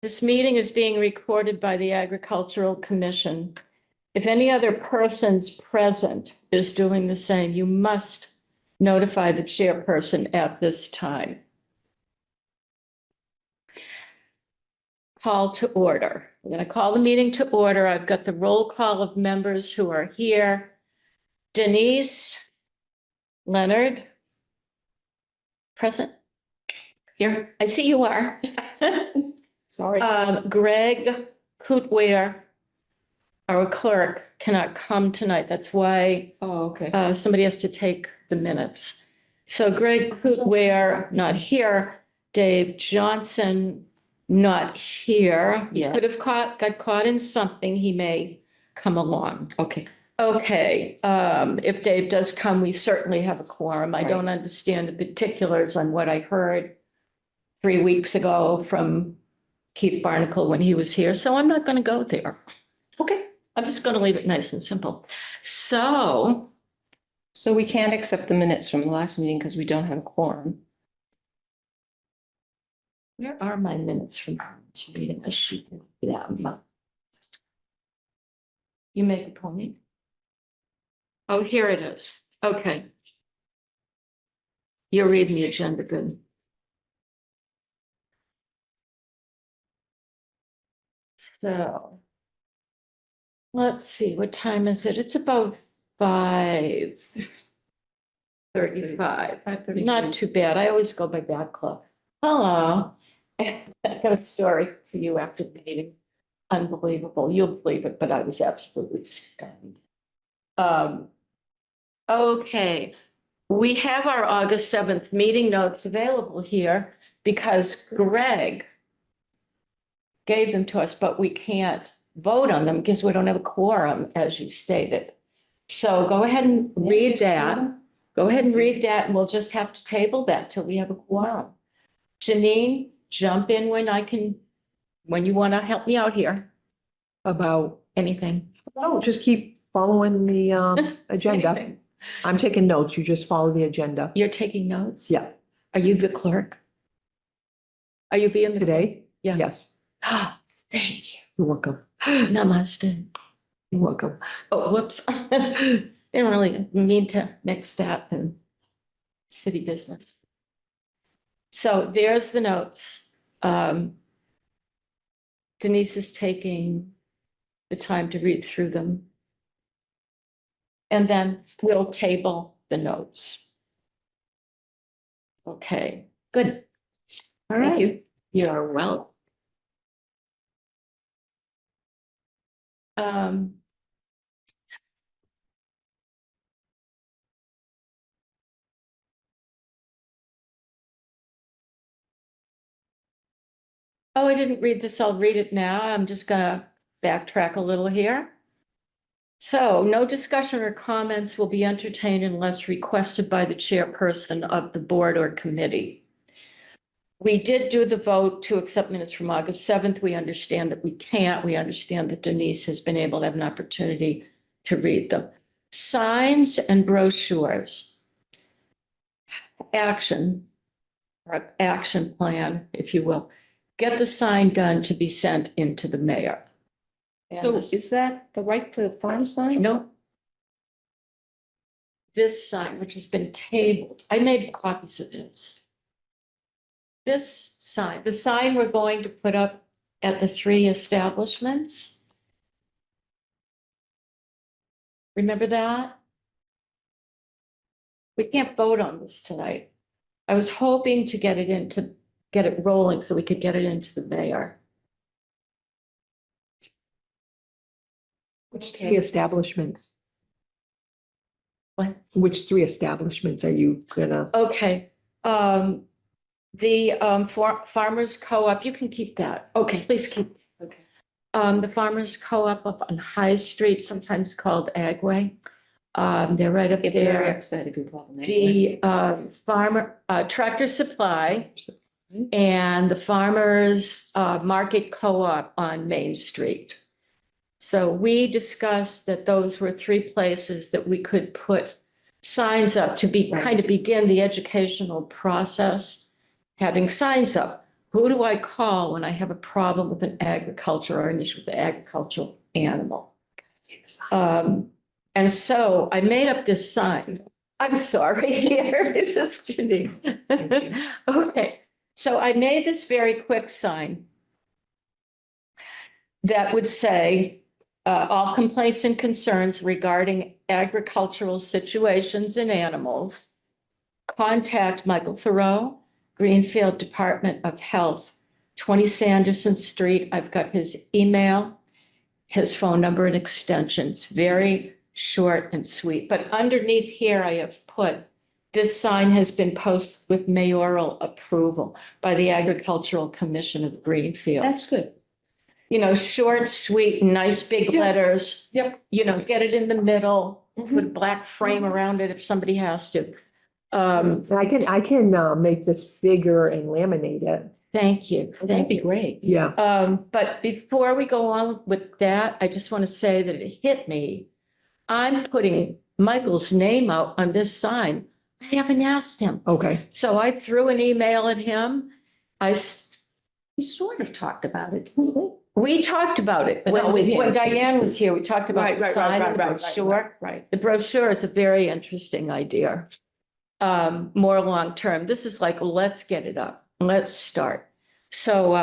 This meeting is being recorded by the Agricultural Commission. If any other persons present is doing the same, you must notify the chairperson at this time. Call to order. I'm going to call the meeting to order. I've got the roll call of members who are here. Denise Leonard. Present. Here. I see you are. Sorry. Greg Kootware, our clerk, cannot come tonight. That's why Oh, okay. somebody has to take the minutes. So Greg Kootware, not here. Dave Johnson, not here. He Yeah. could have got caught in something. He may come along. Okay. Okay, if Dave does come, we certainly have a quorum. I Right. don't understand the particulars on what I heard 3 weeks ago from Keith Barnacle when he was here, so I'm not going to go there. Okay. I'm just going to leave it nice and simple. So, So we can't accept the minutes from the last meeting because we don't have a quorum. where are my minutes from this meeting? I should have them. You make a point. Oh, here it is. Okay. You're reading the agenda, good. So, let's see, what time is it? It's about 5:35. 5:32. Not too bad. I always go by that clock. Hello. I got a story for you after the meeting. Unbelievable. You'll believe it, but I was absolutely stunned. Okay, we have our August 7th meeting notes available here because Greg gave them to us, but we can't vote on them because we don't have a quorum, as you stated. So go ahead and read that. Go ahead and read that, and we'll just have to table that till we have a quorum. Janine, jump in when you want to help me out here. About, Anything. no, just keep following the agenda. Anything. I'm taking notes. You just follow the agenda. You're taking notes? Yeah. Are you the clerk? Are you being the? Today? Yeah. Yes. Thank you. You're welcome. Namaste. You're welcome. Oh, whoops. Didn't really mean to mix that and city business. So there's the notes. Denise is taking the time to read through them. And then we'll table the notes. Okay, good. All Thank right. you. You're well. Oh, I didn't read this. I'll read it now. I'm just gonna backtrack a little here. So no discussion or comments will be entertained unless requested by the chairperson of the board or committee. We did do the vote to accept minutes from August 7th. We understand that we can't. We understand that Denise has been able to have an opportunity to read them. Signs and brochures. Action, or action plan, if you will. Get the sign done to be sent into the mayor. So is that the right to farm sign? No. This sign, which has been tabled, I made copies of this. This sign, the sign we're going to put up at the 3 establishments. Remember that? We can't vote on this tonight. I was hoping to get it rolling so we could get it into the mayor. Which 3 establishments? What? Which 3 establishments are you gonna? Okay, the Farmers Co-op, you can keep that. Okay, please keep. Okay. The Farmers Co-op up on High Street, sometimes called Agway. They're right up If they're very there. excited, we call them. The farmer, Tractor Supply and the Farmers Market Co-op on Main Street. So we discussed that those were 3 places that we could put signs up to be kind of begin the educational process, having signs up. who do I call when I have a problem with an agriculture or an issue with the agricultural animal? And so I made up this sign. I'm sorry, here, it's just Janine. Okay, so I made this very quick sign that would say, all complaints and concerns regarding agricultural situations and animals, contact Michael Thoreau, Greenfield Department of Health, 20 Sanderson Street. I've got his email, his phone number and extensions, very short and sweet. But underneath here, I have put, this sign has been posted with mayoral approval by the Agricultural Commission of Greenfield. That's good. You know, short, sweet, nice big Yeah. letters. Yep. You know, get it in the middle, Mhm. put a black frame around it if somebody has to. And I can make this bigger and laminate it. Thank you. That'd Thank be you. great. Yeah. But before we go on with that, I just want to say that it hit me. I'm putting Michael's name out on this sign. I haven't asked him. Okay. So I threw an email at him. We sort of talked about it, didn't we? We talked about it. But not with him. When Diane was here, we talked about Right, the right, sign right, and right, right, brochure. right. The brochure is a very interesting idea. More long-term. This is like, let's get it up. Let's start. So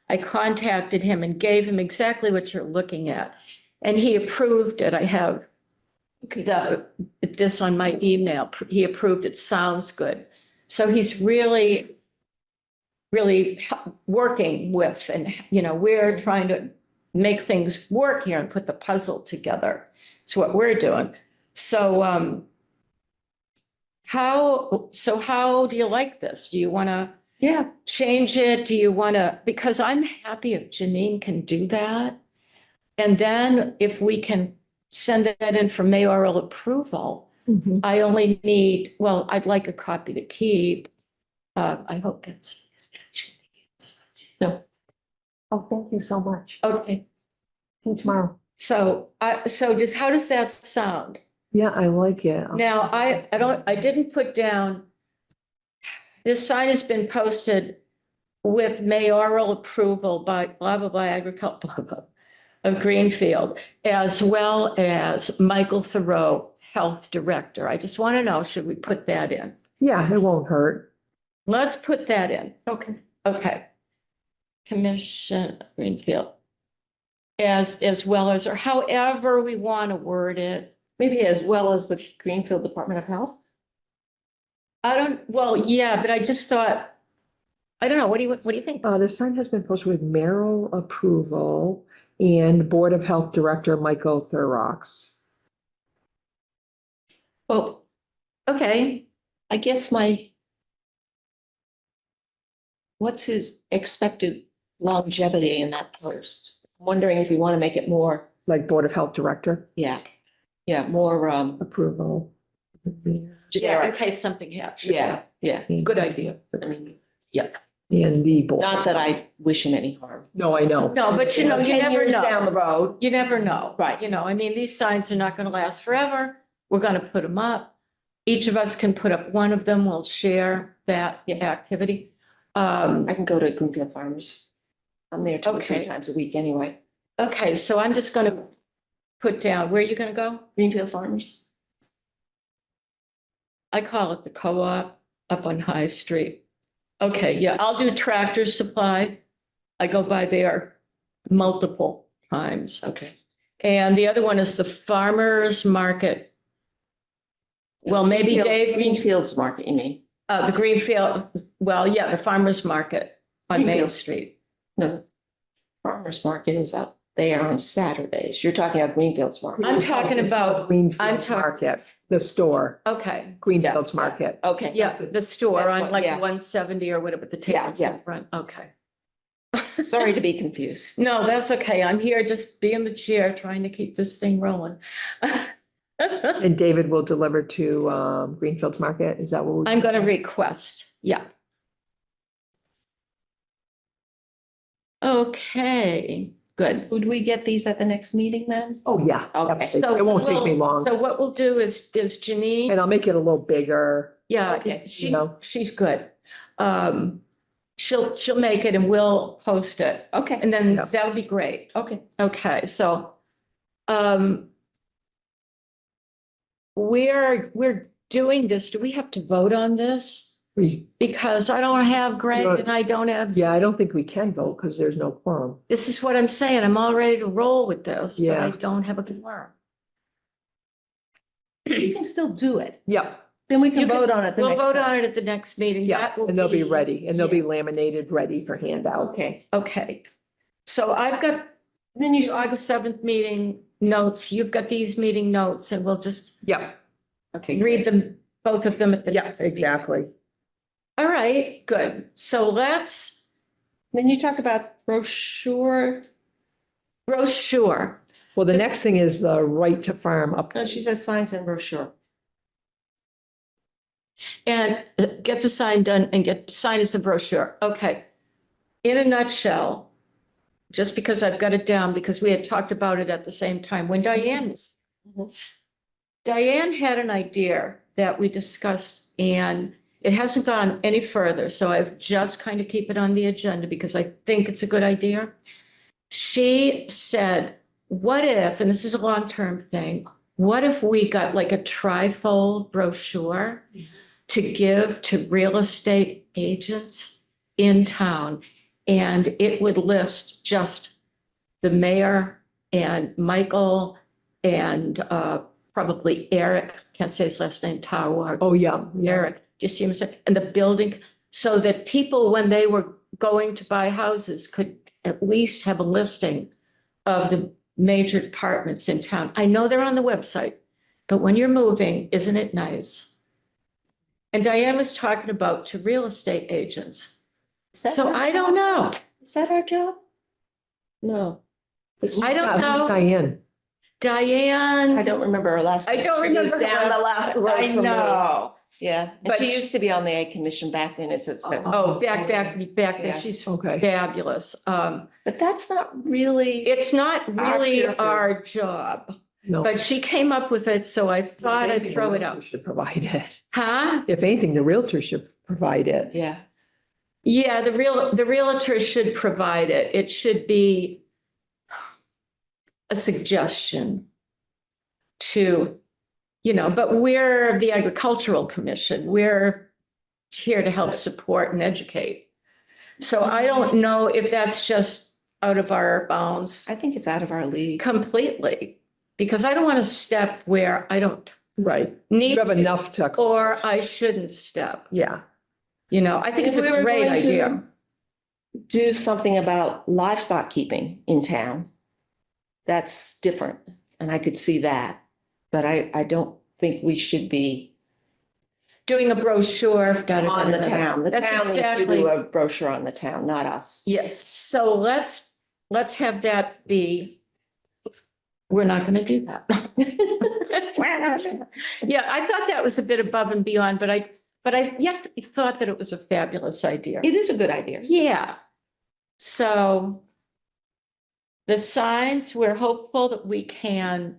I contacted him and gave him exactly what you're looking at. And he approved it. I have this on my email. He approved it. Sounds good. So he's really working with, and, you know, we're trying to make things work here and put the puzzle together. It's what we're doing. So, how do you like this? Do you want to Yeah. change it? Do you want to, because I'm happy if Janine can do that. And then if we can send that in for mayoral approval, Mhm. I only need, well, I'd like a copy to keep. I hope that's. No. Oh, thank you so much. Okay, See you tomorrow. so how does that sound? Yeah, I like it. Now, I didn't put down, this sign has been posted with mayoral approval by blah, blah, blah, agriculture, blah, blah, of Greenfield, as well as Michael Thoreau, Health Director. I just want to know, should we put that in? Yeah, it won't hurt. Let's put that in. Okay. Okay. Commission Greenfield. As well as, or however we want to word it. Maybe as well as the Greenfield Department of Health? Well, yeah, but I just thought, I don't know, what do you think? The sign has been posted with mayoral approval and Board of Health Director Michael Thurrox. Well, Okay, I guess what's his expected longevity in that post? I'm wondering if you want to make it more, Like Board of Health Director yeah, more approval. yeah, in generic. case something happens. Yeah, yeah. Good idea. I mean, And the board. not that I wish him any harm. No, I know. No, but you know, you 10 never years down the know. road. You never know. Right. You know, I mean, these signs are not going to last forever. We're going to put them up. Each of us can put up one of them. We'll share that Yeah. activity. I can go to Greenfield Farmers. I'm there 2 or 3 Okay. times a week anyway. Okay, so I'm just going to put down, where are you going to go? Greenfield Farmers? I call it the co-op up on High Street. Okay, yeah, I'll do Tractor Supply. I go by there multiple times. Okay. And the other one is the Farmers Market. Well, maybe Greenfield- Dave, Greenfield's Market, you mean? the Greenfield, well, yeah, the Farmers Market on Main Greenfield. Street. No, the Farmers Market is out there on Saturdays. You're talking about Greenfield's Market. I'm talking about, I'm Greenfield talk- Market, the store, okay, Greenfield's Market. Okay. yeah, the store That's on what- like yeah. 170 or whatever, the Yeah, tables yeah. in front, okay. Sorry to be confused. No, that's okay. I'm here just be in the chair trying to keep this thing rolling. And David will deliver to Greenfield's Market. Is that what? we're I'm gonna saying? request, yeah. Okay, good. Would we get these at the next meeting then? Oh, yeah. Okay. definitely. So It won't take me we'll- long. So what we'll do is And Janine, I'll make it a little bigger. yeah, Okay, she, you know. she's good. she'll make it and we'll post it. Okay, And then Yeah. that'll be great. okay. Okay, so, we're doing this. Do we have to vote on this? Because I don't have Greg You're- and I don't have. Yeah, I don't think we can vote because there's no quorum. This is what I'm saying. I'm all ready to roll with this, but I Yeah. don't have a quorum. You can still do it. Yeah, Then we You can can- vote on it the We'll next vote time. on it at the next meeting. yeah, That will and they'll be ready and they'll be yes. laminated, ready for handout. Okay. Okay. So I've got Then you, the August 7th meeting notes. You've got these meeting notes and we'll just Yeah, okay, read them, both of them at the yeah, next meeting. exactly. All right, good. So let's then you talked about brochure. brochure. Well, the next thing is the right to farm up. No, she says signs and brochure. And get the sign done and get, sign as a brochure. Okay. In a nutshell, just because I've got it down, because we had talked about it at the same time when Diane was. Mhm. Diane had an idea that we discussed and it hasn't gone any further. So I've just kind of keep it on the agenda because I think it's a good idea. She said, what if, and this is a long-term thing, what if we got like a trifold brochure to give to real estate agents in town? And it would list just the mayor and Michael and probably Eric, can't say his last name, Tawag. Oh, yeah, yeah. Eric, do you see him? And the building, so that people, when they were going to buy houses, could at least have a listing of the major departments in town. I know they're on the website, but when you're moving, isn't it nice? And Diane was talking about to real estate agents. Is that So our I don't job? know. Is that our job? No. I don't Who's know. Diane? Diane. I don't remember her last. I name. don't She remember. lives down the last road I from me. know. Yeah, and But she she- used to be on the Ag Commission back then, it's, Oh, back there. Yeah. She's Okay. fabulous. but that's not really. It's not really Our- our job, No. but she came up with it, so I thought I'd throw it The out. realtor should provide it. Huh? If anything, the realtor should provide it. Yeah, Yeah, the realtor should provide it. It should be a suggestion to, but we're the Agricultural Commission. We're here to help support and educate. So I don't know if that's just out of our bounds I think it's out of our league. completely, because I don't want to step where I don't Right. need You have to, enough to. or I shouldn't step. Yeah. I think it's If a we were great going to idea. Do something about livestock keeping in town. That's different, and I could see that, but I don't think we should be Doing a brochure. on the town. The That's town needs to exactly- do a brochure on the town, not us. Yes, so let's have that be. We're not gonna do that. Yeah, I thought that was a bit above and beyond, but I thought that it was a fabulous idea. It is a good idea. Yeah. So the signs, we're hopeful that we can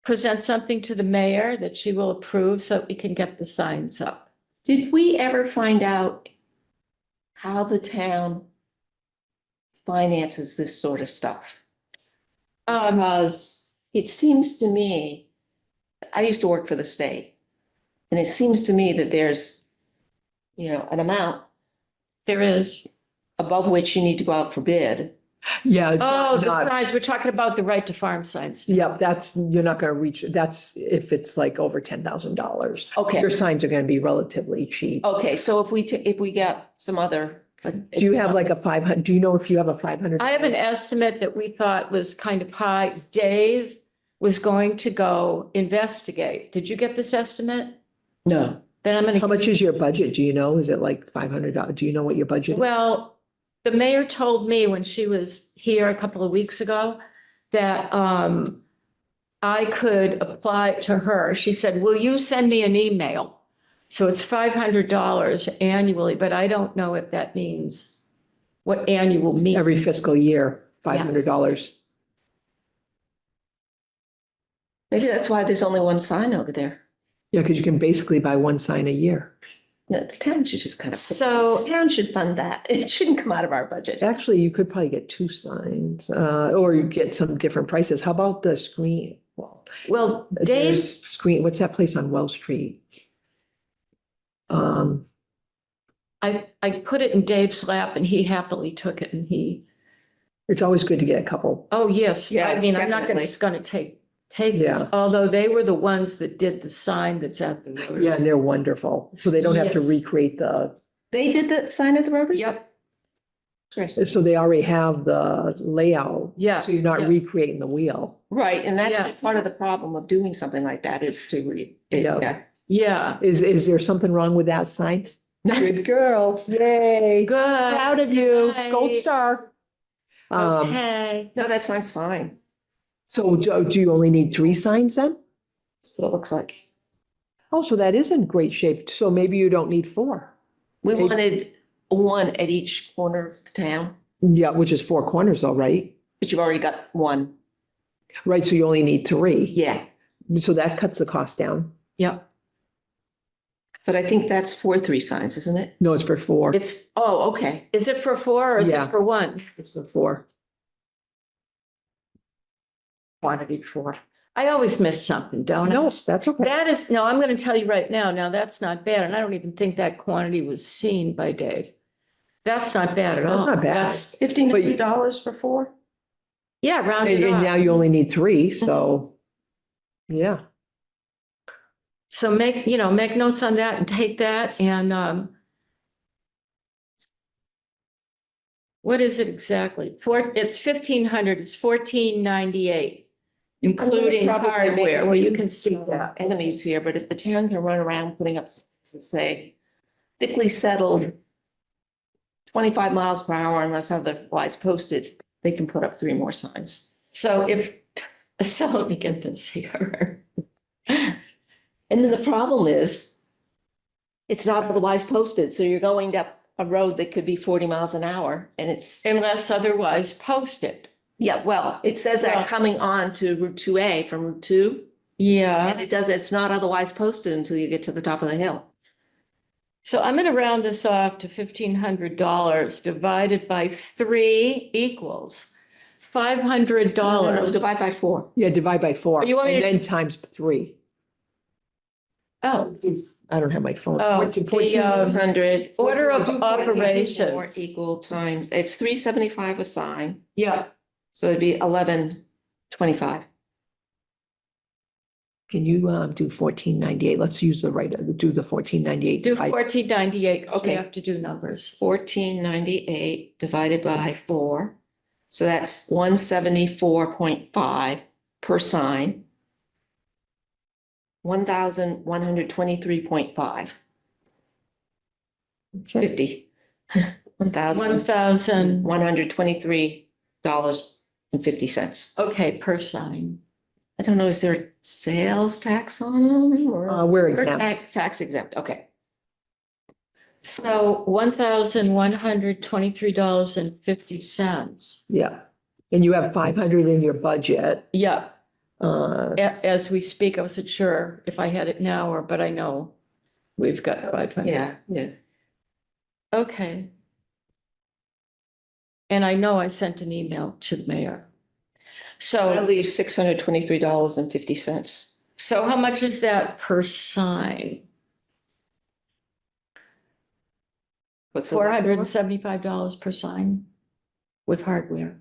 present something to the mayor that she will approve so that we can get the signs up. Did we ever find out how the town finances this sort of stuff? Because it seems to me, I used to work for the state, and it seems to me that there's, an amount There is. above which you need to go out for bid. Yeah. it's Oh, the not- signs, we're talking about the right to farm signs. Yep, you're not gonna reach, that's if it's like over $10,000. Okay, Your signs are gonna be relatively cheap. okay, so if we get some other. Do you have like a 500, do you know if you have a 500? I have an estimate that we thought was kind of high. Dave was going to go investigate. Did you get this estimate? No. Then I'm gonna. How much is your budget? Do you know? Is it like $500? Do you know what your budget is? Well, the mayor told me when she was here a couple of weeks ago that I could apply to her. She said, will you send me an email? So it's $500 annually, but I don't know if that means what annual means. Every fiscal year, $500. Maybe that's why there's only one sign over there. Yeah, because you can basically buy one sign a year. No, the town should just kind of. So- The town should fund that. It shouldn't come out of our budget. Actually, you could probably get two signs, or you get some different prices. How about the screen? Well, There's Dave's, screen, what's that place on Wells Street? I put it in Dave's lap and he happily took it and It's always good to get a couple. oh, yes. Yeah, I mean, I'm not definitely. just gonna take this, Yeah. although they were the ones that did the sign that's at the road. Yeah, and they're wonderful. So they don't have to Yes. recreate the, They did the sign at the Rotary? Yep, so they already have the layout. yeah. So you're not yeah. recreating the wheel. Right, and Yeah. that's part of the problem of doing something like that is to read. Yeah. Yeah, Is there something wrong with that sign? Good girl. Yay. good. Proud of you. Gold Right. star. Okay. No, that sign's fine. So do you only need three signs then? That's what it looks like. Oh, so that is in great shape. So maybe you don't need four. We Hey. wanted one at each corner of the town, Yeah, which is four corners though, right? but you've already got one. Right, so you only need three. Yeah, So that cuts the cost down. Yep, but I think that's for three signs, isn't it? No, it's for four. it's, Oh, okay. is it for four or is Yeah. it for one? It's for four. Quantity four. I always miss something, don't I? No, that's okay. That is, no, I'm gonna tell you right now, now that's not bad, and I don't even think that quantity was seen by Dave. That's not bad at all. That's not bad. That's- $1,500 for four? Yeah, round And it and now off. you only need three, so. Yeah, So make, make notes on that and take that and, what is it exactly? It's 1,500, it's 1,498, including Probably hardware, well, you can see make that. Enemies here, but if the town can run around putting up signs and say thickly settled 25 miles per hour unless otherwise posted, they can put up three more signs. So let me get this here. And then the problem is it's not otherwise posted. So you're going up a road that could be 40 miles an hour and it's, Unless otherwise posted. yeah, well, it says Well- that coming on to Route 2A from Route 2. And Yeah, it's not otherwise posted until you get to the top of the hill. so I'm gonna round this off to $1,500 divided by 3 equals $500. No, divide by four. yeah, divide by four, You want me and to- then times three. Oh, I don't have my phone. Oh, 14, the, 100. order of 4 operations. equal times, it's 375 a sign, Yeah, so it'd be 1125. Can you do 1498? Let's use the right, do the 1498. do 1498, because we Okay. have to do numbers. 1498 divided by 4. So that's 174.5 per sign. 1,123.5, Okay. 50. $1,123.50. 1,000, okay, per sign. I don't know, is there a sales tax on them or? We're Or exempt. tax exempt, okay. So $1,123.50. Yeah. And you have 500 in your budget. Yeah, Uh, as we speak, I wasn't sure if I had it now but I know we've got 500. Yeah. Okay. And I know I sent an email to the mayor. I So, leave $623.50. so how much is that per sign? But the- $475 per sign with hardware.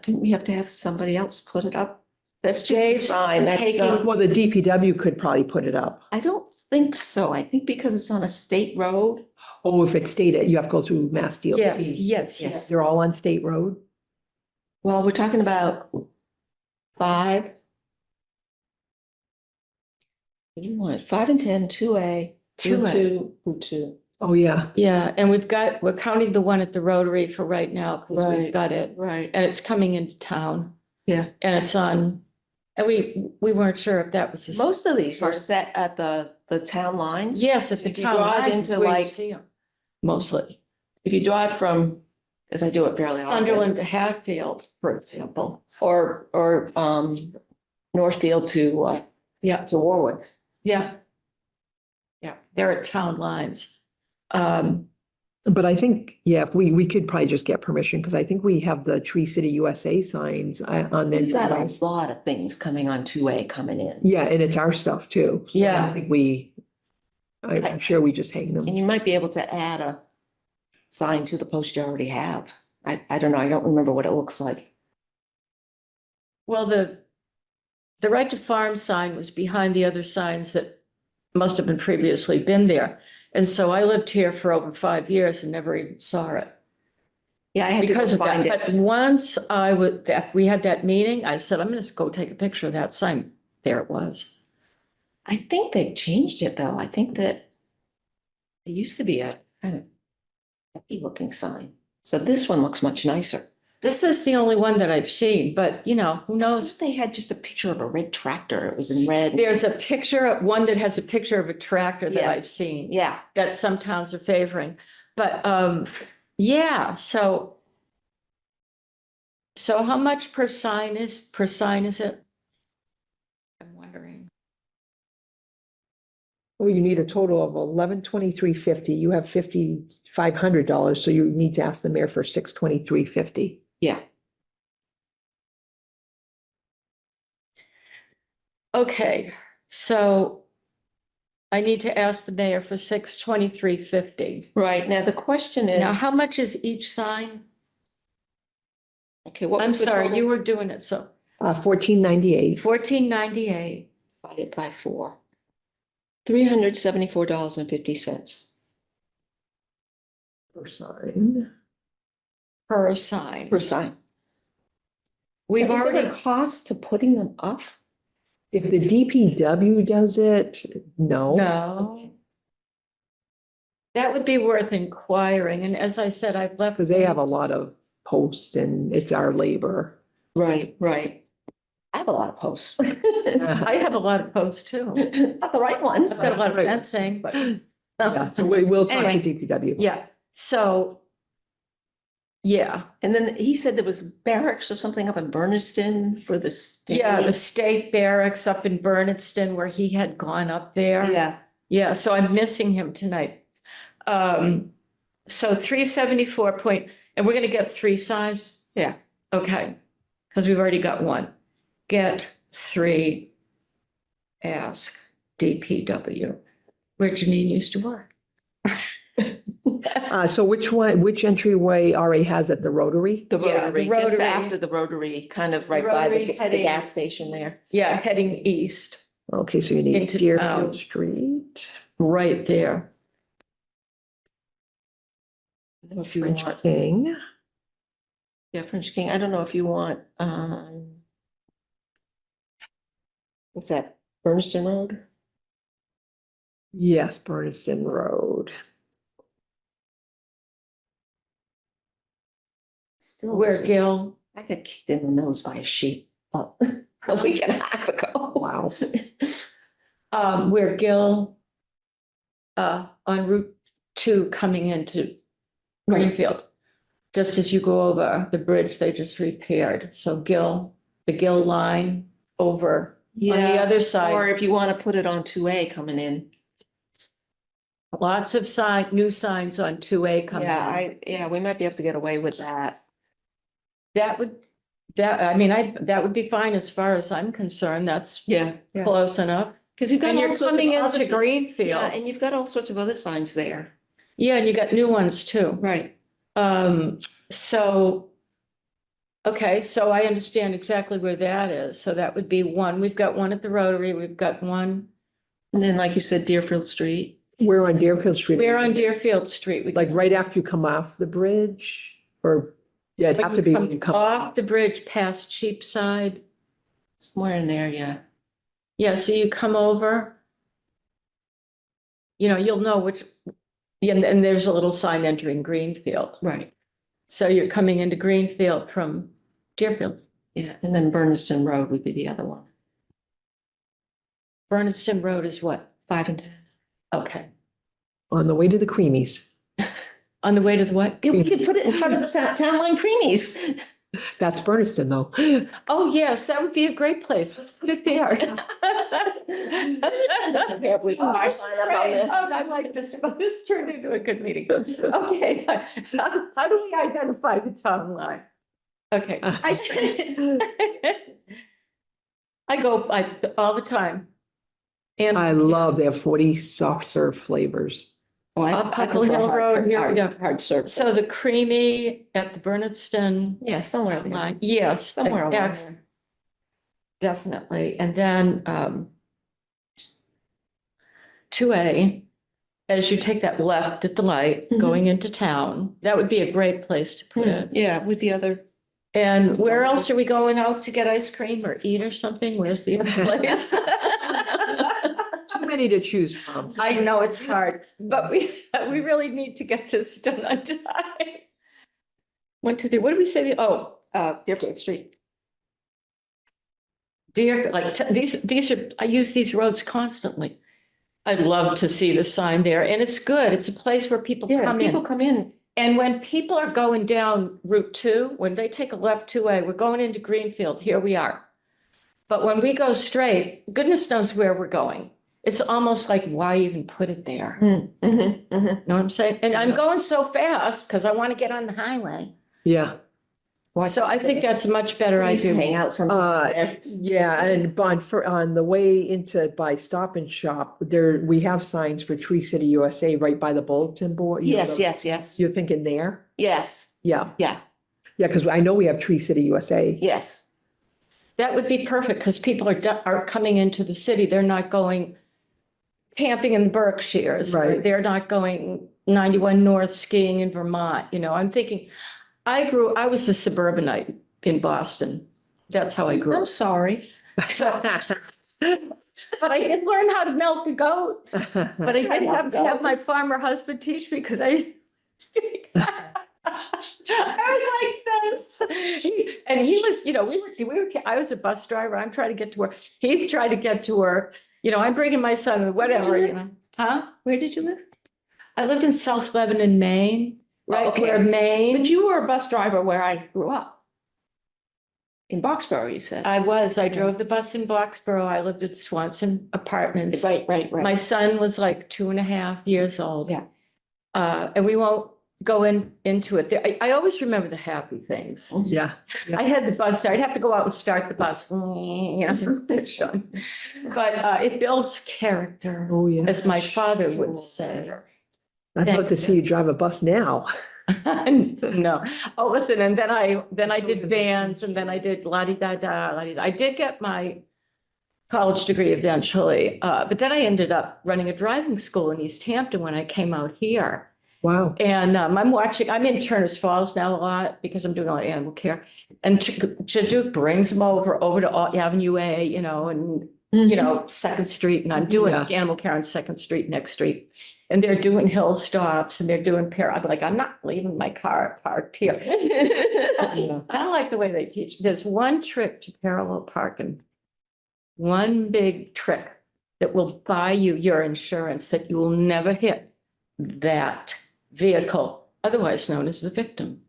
Didn't we have to have somebody else put it up? That's just a Dave's sign. That's taking- not- well, the DPW could probably put it up. I don't think so. I think because it's on a state road. Oh, if it's stated, you have to go through Mass DOT. Yes. They're all on state road. Well, we're talking about 5. What do you want? 5 and 10, 2A, 2A. Route 2. Oh, yeah. Yeah, and we're counting the one at the Rotary for right now, because we've Right. got it, Right. and it's coming into town. Yeah. And it's on, and we weren't sure if that was. Most of these are set at the town lines. Yes, at the If you town drive lines, into, it's where you like- see 'em. Mostly. If you drive from, because I do it fairly often. Sunderland to Hatfield, for example. Or Northfield Yeah, to Warwick. yeah. Yeah, they're at town lines. But I think, yeah, if we could probably just get permission, because I think we have the Tree City USA signs on We've got a entryways. lot of things coming on 2A coming in. Yeah, and it's our stuff too. So Yeah. I think I'm sure we just hang And you them. might be able to add a sign to the post you already have. I don't know. I don't remember what it looks like. Well, the right to farm sign was behind the other signs that must have been previously been there. And so I lived here for over 5 years and never even saw it Yeah, I had to because go of find that. it. But once we had that meeting, I said, I'm going to go take a picture of that sign. There it was. I think they've changed it though. I think that it used to be a kind of happy looking sign. So this one looks much nicer. This is the only one that I've seen, but who I knows? suppose they had just a picture of a red tractor. It was in red. There's a picture, one that has a picture of a tractor that Yes. I've seen. Yeah, That some towns are favoring. But yeah, so how much per sign is it? I'm wondering. Well, you need a total of $1123.50. You have $5,500, so you need to ask the mayor for $623.50. yeah. Okay, so I need to ask the mayor for $623.50. Right. Now the question is. Now, how much is each sign? Okay, what I'm was the sorry, total? you were doing it, so $14.98. $14.98. Divided by 4. $374.50. Per sign. Per sign. Per sign. We've Is there already, a cost to putting them up? If the DPW does it, no. no. That would be worth inquiring, and as I said, I've left. Because they have a lot of posts and it's our labor. Right, right. I have a lot of posts. I have a lot of posts too. Not the right ones. I've got a lot of Right. fencing, but. Yeah, so we'll talk to Anyway, DPW. Yeah, so. Yeah, And then he said there was barracks or something up in Berniston for the state. yeah, the state barracks up in Bernardston where he had gone up there. Yeah, Yeah, so I'm missing him tonight. So 374 point, and we're gonna get 3 signs? yeah. Okay, because we've already got 1. Get 3, ask DPW, where Janine used to work. So which entryway already has it? The Rotary? The Yeah, the Rotary, just Rotary. after the Rotary, kind of right by Rotary the heading- gas station there. Yeah, heading east, Okay, so you need Into Deerfield town. Street, right there. I don't know if you French want, King. yeah, French King. I don't know if you want, what's that, Berniston Road? Yes, Bernardston Road. Still, Where Gil, I got kicked in the nose by a sheep a week and a half ago. Wow. where Gil, on Route 2 coming into Greenfield. Just as you go over the bridge they just repaired. So the Gil line over on the Yeah, other or side. if you want to put it on 2A coming in. Lots of new signs on 2A coming in. Yeah, we might be able to get away with that. That would be fine as far as I'm concerned. That's Yeah. close enough. Because you've got And all you're sorts of coming other. into Yeah, Greenfield. and you've got all sorts of other signs there. Yeah, and you got new ones too. Right. So, okay, so I understand exactly where that is. So that would be 1. We've got 1 at the Rotary. We've got 1. And then, like you said, Deerfield Street. We're on Deerfield Street. We're on Deerfield Street. Like right after you come off the bridge or, yeah, it'd have to be when you come off the bridge past Cheapside. Somewhere in there, yeah. Yeah, so you come over. You'll know which, yeah, and there's a little sign entering Greenfield. Right. So you're coming into Greenfield from Deerfield. Yeah, and then Berniston Road would be the other one. Bernardston Road is what? 5 and 10. Okay. on the way to the Creamies. On the way to the what? Yeah, we could put it in front of the town line creamies. That's Berniston though. Oh, yes, that would be a great place. Let's put it there. Yeah, we put our sign up on this. Oh, I like this. This turned into a good meeting. Okay, how do we identify the town line? Okay. I go all the time. And I love, they have 40 soft serve flavors. Oh, Up Huckle Hill Road, here we go. Hard serve. So the creamy at the Bernardston Yeah, somewhere there. line, yes. Somewhere along ex- there. Definitely. And then 2A, as you take that left at the light Mhm. going into town, that would be a great place to put it. Yeah, with the other. And where else are we going out to get ice cream or eat or something? Where's the other place? Too many to choose from. I know it's hard, but we really need to get this done on time. 1, 2, 3, what did we say? Oh, Deerfield Street. dear, like these are, I use these roads constantly. I'd love to see the sign there, and it's good. It's a place where people Yeah, come people in. come in. And when people are going down Route 2, when they take a left 2A, we're going into Greenfield, here we are. But when we go straight, goodness knows where we're going. It's almost like, why even put it there? Mhm, mhm. Know what I'm saying? And I'm going so fast because I want to get on the highway. Yeah. So I think that's a much better I used to idea. hang out sometimes there. Yeah, and on the way into by Stop and Shop, there, we have signs for Tree City USA right by the bulletin board. You know, Yes, yes, yes, You're thinking there? yes, Yeah, yeah, yeah, because I know we have Tree City USA. yes. That would be perfect because people are coming into the city. They're not going camping in the Berkshires. or Right. They're not going 91 North skiing in Vermont. You know, I'm thinking, I was a suburbanite in Boston. That's how I grew I'm up. sorry. So, but I did learn how to milk a goat, but I didn't have to have my farmer husband teach me because I I was like this. And he was, you know, I was a bus driver. I'm trying to get to work. He's trying to get to work. You know, I'm bringing my son or whatever, you know. Huh? Where did you live? I lived in South Lebanon, Maine, right Okay. where Maine. But you were a bus driver where I grew up. In Boxborough, you said. I drove the bus in Boxborough. I lived at Swanson Apartments. Right, right, My right. son was like 2.5 years old. Yeah. And we won't go into it. I always remember the happy things. Yeah, I had the bus there. I'd have to go out and start the bus. You know, it's fun. But it builds character, oh, yeah. as my father would say. I'd love to Thanks. see you drive a bus now. No. Oh, listen, and then I did vans and then I did la-di-da-da, la-di-da. I did get my college degree eventually, but then I ended up running a driving school in East Hampton when I came out here. Wow. And I'm in Turner's Falls now a lot because I'm doing a lot of animal care. And Chaduk brings them over to Avenue A, you know, and, you know, Second Street, and I'm doing Yeah. animal care on Second Street, next street. And they're doing hill stops and they're doing I'm like, I'm not leaving my car parked here. I don't like the way they teach. There's one trick to parallel parking. One big trick that will buy you your insurance that you will never hit that vehicle, otherwise known as the victim.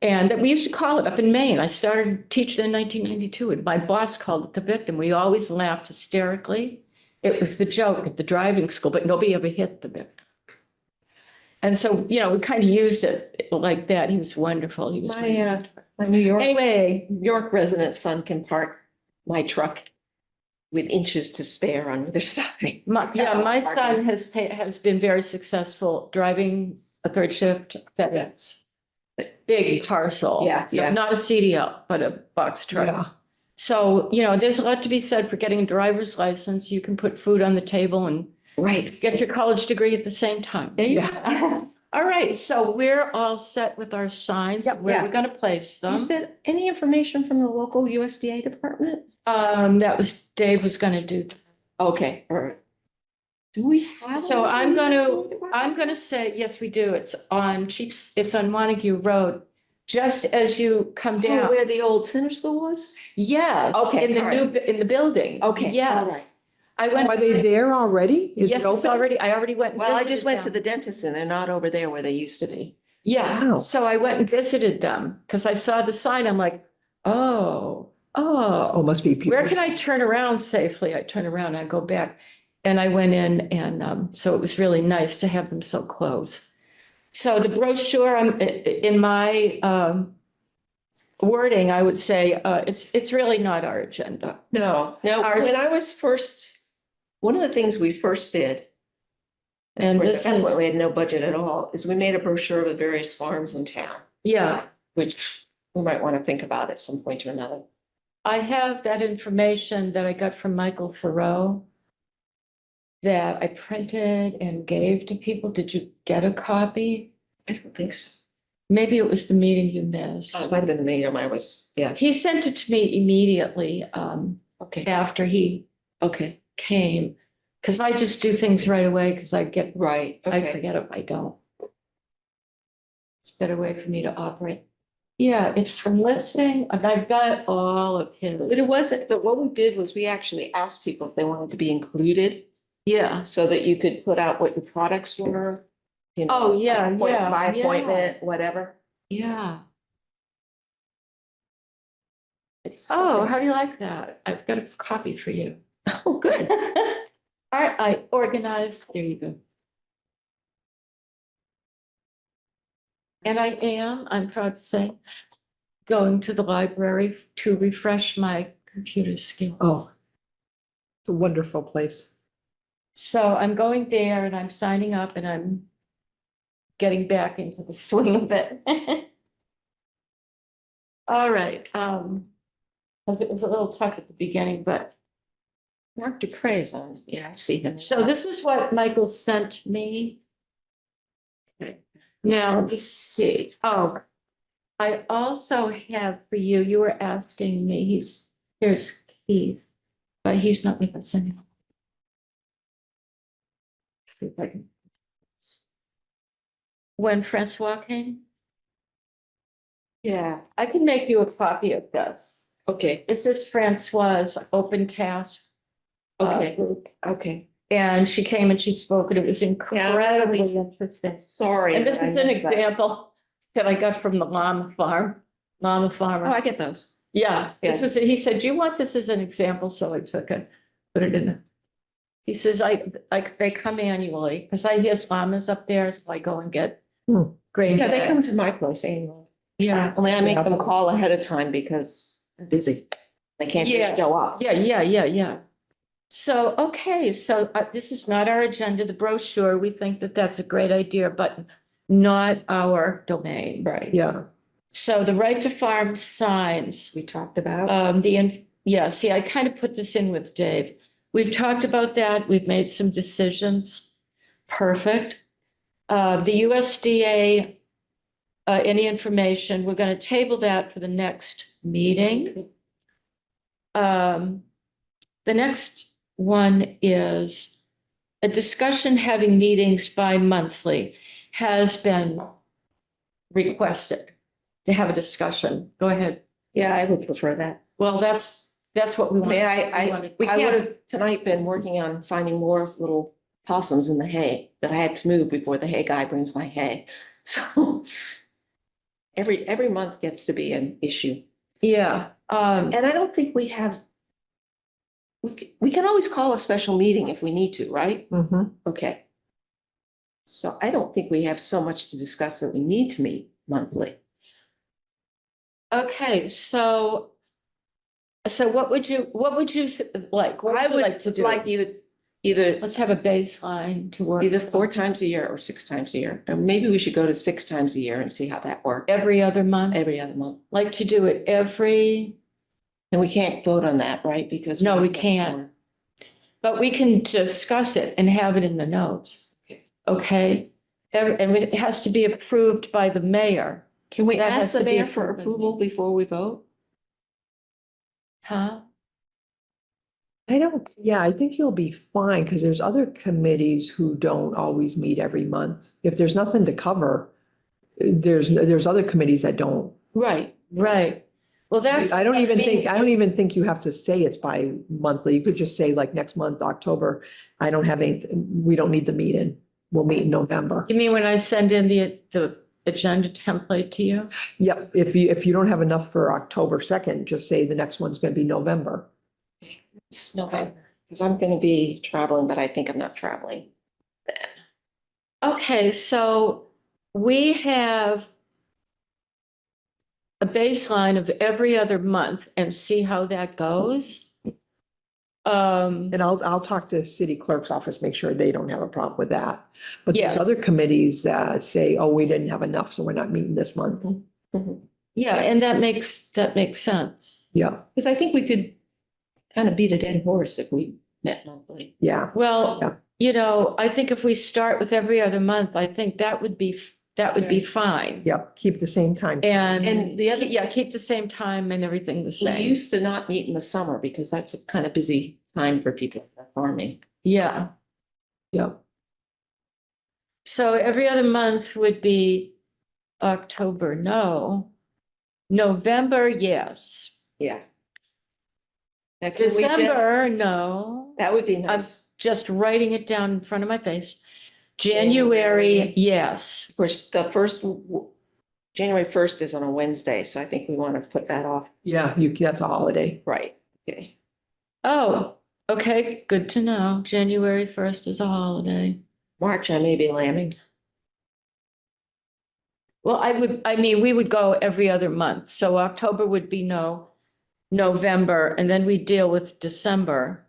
And that we used to call it up in Maine. I started teaching in 1992 and my boss called it the victim. We always laughed hysterically. It was the joke at the driving school, but nobody ever hit the victim. And so, you know, we kind of used it like that. He was wonderful. He was wonderful. My New York Anyway, York resident son can park my truck with inches to spare on either side. my son has been very successful driving a third shift FedEx. Big parcel. Yeah, yeah. Not a CDL, but a box truck. Yeah. So, you know, there's a lot to be said for getting a driver's license. You can put food on the table and Right. get your college degree at the same time. There you Yeah. go. All right, so we're all set with our signs, Yep, where yeah. we're gonna place them. You said any information from the local USDA department? That was, Dave was gonna do. Okay, all right. Do we have? So a I'm local gonna, USDA department? I'm gonna say, yes, we do. It's on Montague Road. Just as you come Oh, down. where the old center school was? Yes, Okay, in the all new, right. in the building. Okay, all Yes. right. I went. Are they there already? Is it Yes, it's open? already, I already went. and Well, I visited just went to them. the dentist and they're not over there where they used to be. Yeah, Wow. so I went and visited them because I saw the sign. I'm like, oh, Oh, oh, must be people. where can I turn around safely? I turn around, I go back. And I went in and so it was really nice to have them so close. So the brochure, in my wording, I would say it's really not our agenda. No, no, Ours- when I was first, one of the things we first did, And of course, this at that point, is, we had no budget at all, is we made a brochure of the various farms in town, yeah, which we might want to think about at some point or another. I have that information that I got from Michael Thoreau that I printed and gave to people. Did you get a copy? I don't think so. Maybe it was the meeting you missed. It might have been the medium I was, yeah, He sent it to me immediately okay, after he okay, came, because I just do things right away because I right, I okay. forget if I don't. It's a better way for me to operate. Yeah, it's the listing, and I've got all of his. But it wasn't, but what we did was we actually asked people if they wanted to be included Yeah, so that you could put out what the products were. You know, Oh, yeah, yeah, by yeah. appointment, whatever. yeah. It's Oh, something- how do you like that? I've got a copy for you. Oh, good. I organized, there you go. And I'm proud to say, going to the library to refresh my computer skills. Oh, it's a wonderful place. So I'm going there and I'm signing up and I'm getting back into the swing of it. All right, because it was a little tough at the beginning, but Mark Dupre's on, yeah, I see him. so this is what Michael sent me. Okay. Now, let me see. Oh, I also have for you, you were asking me, here's Keith, but he's not with us anymore. See if I can. When Francois came, Yeah, I can make you a copy of this. okay, This is Francois's open task. okay, Group. okay. And she came and she spoke and it was incredibly really- interesting. Sorry. And this that I is an missed that. example that I got from the llama farm, llama farmer. Oh, I get those. Yeah, this Yeah. was, he said, do you want this as an example? So I took it, put it in. He says, they come annually, because I hear llamas up there, so I go and get Hmm. grain. Yeah, they fed. come to my place anyway. Yeah, I mean, I make them call ahead of time because I'm busy. They can't Yeah. just show up. yeah. So, okay, so this is not our agenda, the brochure, we think that that's a great idea, but not our domain. Right. Yeah. So the right to farm signs. We talked about. Yeah, see, I kind of put this in with Dave. We've talked about that. We've made some decisions. Perfect. The USDA, any information, we're going to table that for the next meeting. The next one is a discussion having meetings bi-monthly has been requested to have a discussion. Go ahead. Yeah, I would prefer that. Well, that's what we I want. mean, We I would can't, have tonight been working on finding more little possums in the hay that I had to move before the hay guy brings my hay. So every month gets to be an issue. yeah, And I don't think we have, we can always call a special meeting if we need to, right? Mhm. Okay. So I don't think we have so much to discuss that we need to meet monthly. okay, so what would you like? What I would you like to would do? like either Let's have a baseline to work. either from. 4 times a year or 6 times a year. Or maybe we should go to 6 times a year and see how that works. Every other month, Every other month. like to do it every, And we can't vote on that, right? Because. No, we have can't. more. but we can discuss it and have it in the notes. Okay? And it has to be approved by the mayor, Can we That has ask the to be mayor for approved by the approval mayor. before we vote? huh? I think you'll be fine because there's other committees who don't always meet every month. If there's nothing to cover, there's other committees that don't. Right. Right. Well, that's. I don't even mean- think you have to say it's bi-monthly. You could just say like next month, October, we don't need the meeting. We'll meet in November. You mean when I send in the agenda template to you? Yep, if you don't have enough for October 2nd, just say the next one's gonna be November. It's November, because I'm gonna be traveling, but I think I'm not traveling. Okay, so we have a baseline of every other month and see how that goes. And I'll talk to city clerk's office, make sure they don't have a problem with that. But there's Yes. other committees that say, oh, we didn't have enough, so we're not meeting this month. yeah, and that makes sense. Yeah, Because I think we could kind of beat a dead horse if we met monthly. yeah, Well, Yeah. you know, I think if we start with every other month, I think that would be fine. yeah, keep the same time. And the other- yeah, keep the same time and everything the We same. used to not meet in the summer because that's a kind of busy time for people that are farming. Yeah, Yeah, so every other month would be October, no. November, yes. Yeah. Now, can we just- December, no. That would be I'm nice. just writing it down in front of my face. January, January. yes. Of course, January 1st is on a Wednesday, so I think we want to put that off. yeah, that's a holiday. Right, okay. Oh, okay, good to know. January 1st is a holiday. March, I may be lambing. Well, I mean, we would go every other month. So October would be no, November, and then we deal with December.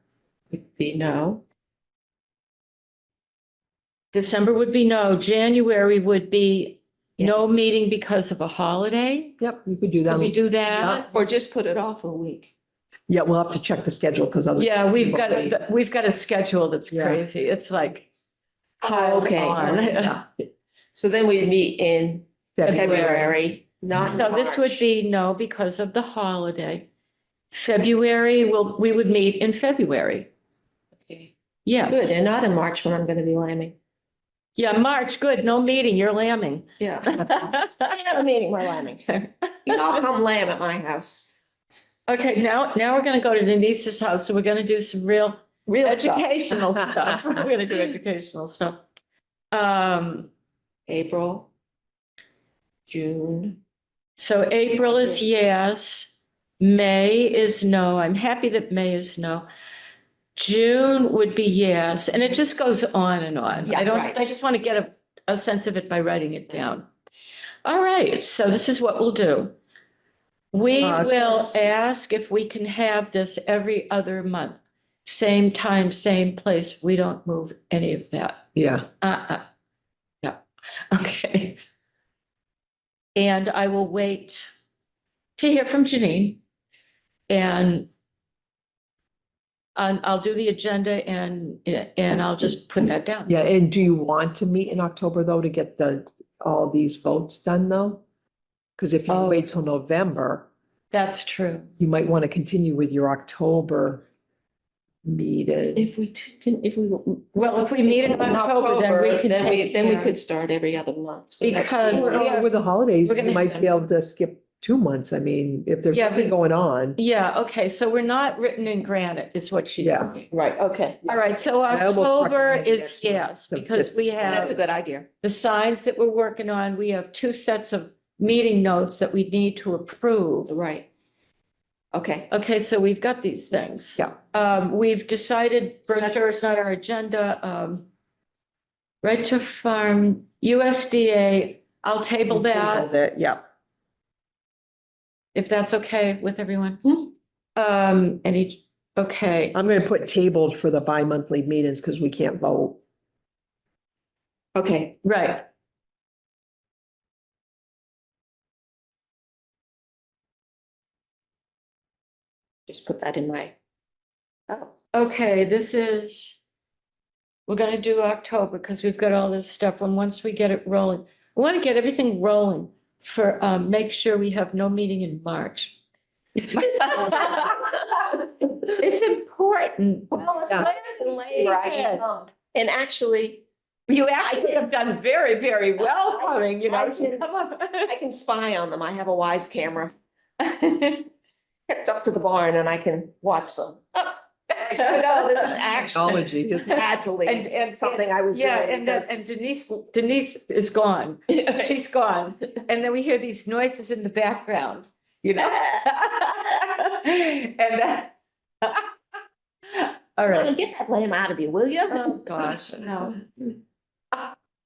Would be no. December would be no, January would be no Yes. meeting because of a holiday. Yep, you could do Could we that. do that? Or just put it off a week. Yeah, we'll have to check the schedule because other. Yeah, we've got a schedule that's Yeah. crazy. It's like piled Okay. on. Yeah. So then we meet in February. February, not So this would March. be no because of the holiday. February, we would meet in February. Okay. Yes. Good, and not in March when I'm gonna be lambing. Yeah, March, good, no meeting, you're lambing. Yeah. I have a meeting, we're lambing. You all come lamb at my house. Okay, now we're gonna go to Denise's house, so we're gonna do some real Real stuff. educational stuff. We're gonna do educational stuff. April, June. So April is yes, May is no, I'm happy that May is no. June would be yes, and it just goes on and on. Yeah, right. I just want to get a sense of it by writing it down. All right, so this is what we'll do. We will Chris- ask if we can have this every other month. Same time, same place. We don't move any of that. Yeah, Yeah, okay. And I will wait to hear from Janine. And I'll do the agenda and I'll just put that down. yeah. And do you want to meet in October though to get all these votes done though? Because if you Oh. wait till November, That's true. you might want to continue with your October meeting. If we Well, if we meet in October, then we can take then we care. could start every other month. So that- Because- Or with the holidays, We're gonna you might be able to skip 2 months. I mean, if there's Yeah, nothing but- going on. Yeah, okay, so we're not written in granite is what she's Yeah. saying. Right, okay. All right, so I almost October recommend is next month, yes, the because we 5th. That's a have good idea. the signs that we're working on. We have 2 sets of meeting notes that we need to approve. Right. Okay, Okay, so we've got these things. Yeah. We've decided brochure is not our agenda. Right to farm, USDA, I'll table that Yeah. if that's okay with everyone. Hmm. Okay, I'm going to put tabled for the bi-monthly meetings because we can't vote. okay. right. Just put that in my. Oh, Okay, this is, we're gonna do October because we've got all this stuff. And once we get it rolling, I want to get everything rolling for, make sure we have no meeting in March. It's important. well, it's Yeah. nice and late. And actually, You actually have done very, very well coming, you know. I can- Come on. I can spy on them. I have a Wise camera kept up to the barn and I can watch them. Oh, No, this is actually Technology, isn't it? had to leave. And Something I was Yeah, doing and then, and Denise is gone. She's gone. And then we hear these noises in the background, you know? And all right. Get that lame out of you, will you? Oh, gosh, no.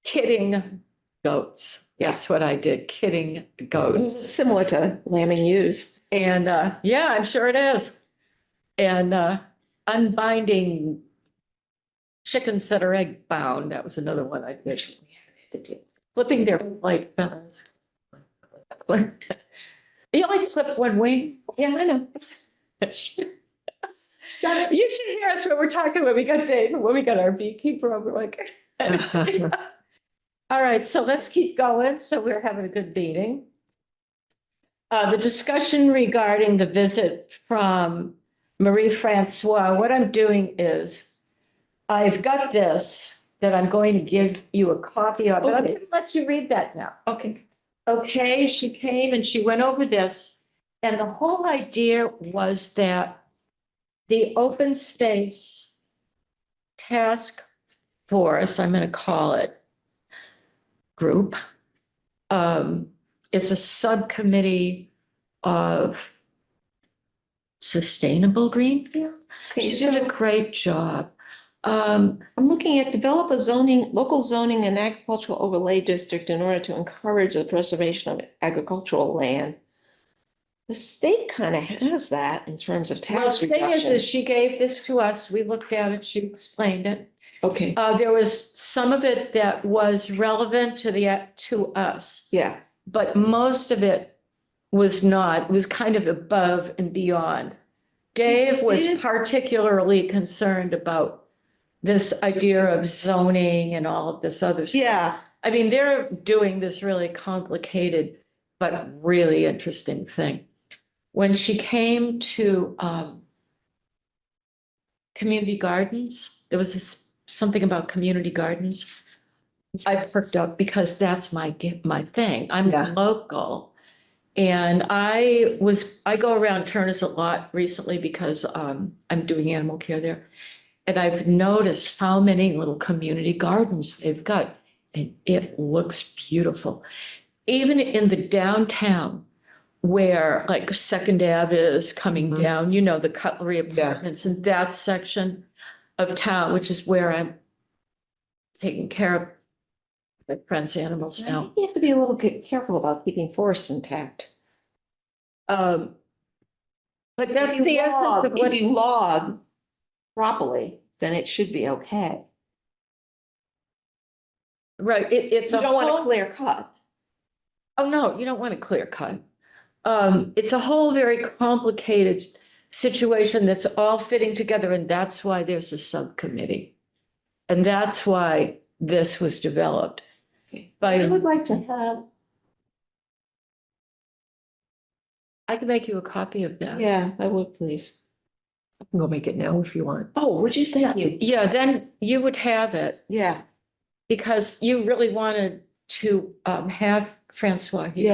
Kidding goats. That's what I did, kidding goats. Similar to lambing ewes. And yeah, I'm sure it is. And unbinding chickens that are egg bound, that was another one I did. Flipping their flight feathers. You only flip one wing. Yeah, I know. You should hear us when we're talking, when we got Dave, when we got our beekeeper over, like. All right, so let's keep going. So we're having a good meeting. The discussion regarding the visit from Marie Francois, what I'm doing is I've got this that I'm going to give you a copy of, but I'm Okay. going to let you read that now. Okay. Okay, she came and she went over this, and the whole idea was that the open space task force, I'm going to call it, group, is a subcommittee of sustainable Greenfield. Okay, She did a so great job. I'm looking at develop a zoning, local zoning and agricultural overlay district in order to encourage the preservation of agricultural land. The state kind of has that in terms of Well, tax the thing is reduction. she gave this to us, we looked at it, she explained it. Okay, There was some of it that was relevant to us, yeah, but most of it was not, was kind of above and beyond. Dave was Did- particularly concerned about this idea of zoning and all of this other stuff. yeah, I mean, they're doing this really complicated, but really interesting thing. When she came to community gardens, there was something about community gardens. I perked up because that's my thing. I'm Yeah. local. And I go around Turner's a lot recently because I'm doing animal care there. And I've noticed how many little community gardens they've got, and it looks beautiful. Even in the downtown where like Second Ave is coming Mhm. down, you know, the Cutlery Apartments and that section of town, which is where I'm taking care of my friends' animals now. you have to be a little careful about keeping forests intact. But that's If you the essence log- of what If you log properly, then it should be okay. right, it's You a don't want a whole, clear cut. oh, no, you don't want a clear cut. It's a whole very complicated situation that's all fitting together, and that's why there's a subcommittee. And that's why this was developed I would by, like to have, I can make you a copy of that. yeah, I would please. I can go make it now if you want. Oh, would you, thank you. Yeah, then you would have it Yeah, because you really wanted to have Francois here.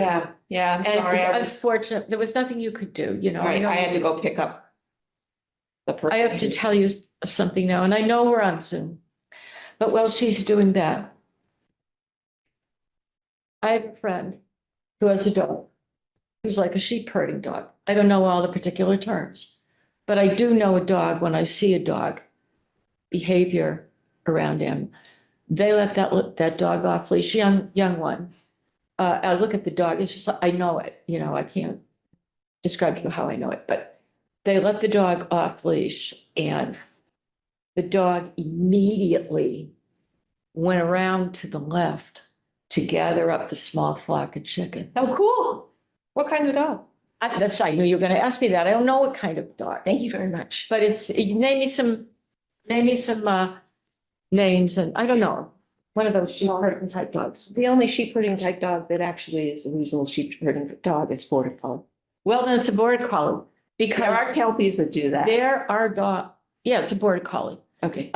yeah, I'm And sorry. it's I was- unfortunate, there was nothing you could do, you know. Right, know, I had to go pick up the person. I have to who's- tell you something now, and I know we're on Zoom. But while she's doing that, I have a friend who has a dog, who's like a sheep herding dog. I don't know all the particular terms, but I do know a dog when I see a dog behavior around him. They let that dog off leash, young one. I look at the dog, it's just, I know it, you know, I can't describe to you how I know it, but they let the dog off leash and the dog immediately went around to the left to gather up the small flock of chickens. Oh, cool. What kind of dog? I knew you were gonna ask me that. I don't know what kind of dog, Thank you very much. but name me some names and I don't know, one of those sheep herding type dogs. The only sheep herding type dog that actually is a reasonable sheep herding dog is Border Collie. Well, then it's a border collie There are because Kelpies that do that. there are yeah, it's a border collie. Okay.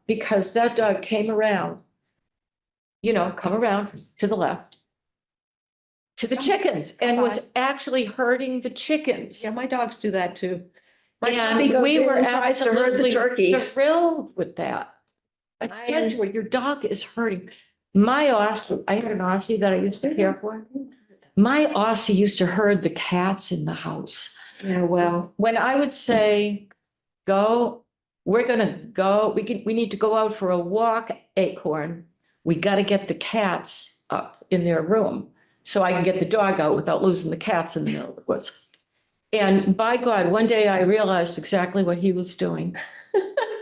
Because that dog came around, you know, come around to the left to the chickens and was actually herding the chickens. Yeah, my dogs do that too. And we were absolutely turkeys. thrilled with that. I said to her, your dog is hurting. My Aussie, I had an Aussie that I used to care for. My Aussie used to herd the cats in the house. Yeah, well, When I would say, go, we're gonna go, we need to go out for a walk, Acorn. We gotta get the cats up in their room so I can get the dog out without losing the cats in the middle of the woods. And by God, one day I realized exactly what he was doing.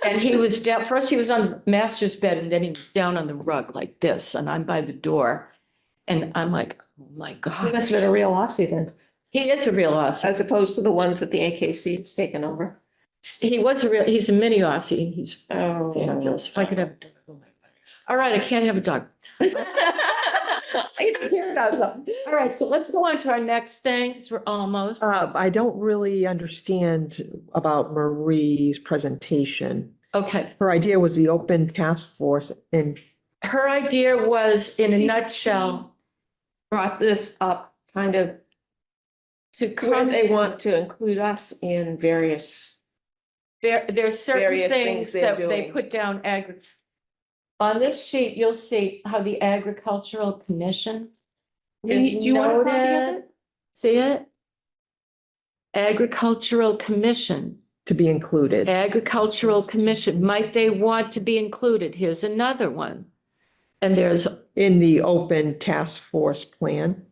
And he was down, first he was on master's bed and then he was down on the rug like this, and I'm by the door. And I'm like, oh my he God, must have been a real Aussie then, he is a real Aussie. as opposed to the ones that the AKC has taken over. He's a mini Aussie and he's Oh. fabulous. If I could have a dog. All right, I can't have a dog. All right, so let's go on to our next thing, 'cause we're almost. I don't really understand about Marie's presentation. Okay, Her idea was the open task force and her idea was, in a nutshell, Brought this up kind of to where come, they want to include us in various. there's certain various things things they're that they doing. put down On this sheet, you'll see how the Agricultural Commission Do is you want a copy of noted. it? See it? Agricultural Commission. to be included. Agricultural Commission, might they want to be included? Here's another one. And there's In the open task force plan.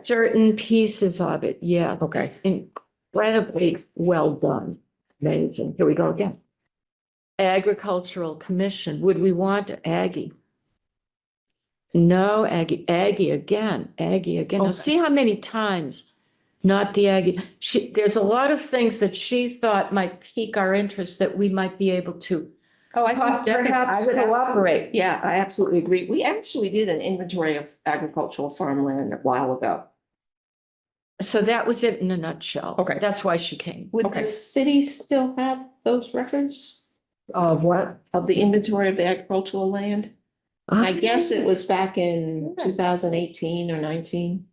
certain pieces of it, yeah. Okay. Incredibly well done. Amazing. Here we go again. Agricultural Commission, would we want Aggie? No, Aggie again. Now, Okay. see how many times, not the Aggie. There's a lot of things that she thought might pique our interest that we might be able to Oh, I thought perhaps cooperate. Yeah, I absolutely agree. We actually did an inventory of agricultural farmland a while ago. So that was it in a nutshell. Okay. That's why she came. Would Okay. the city still have those records Of what? of the inventory of the agricultural land? I guess it was back in 2018 or 19.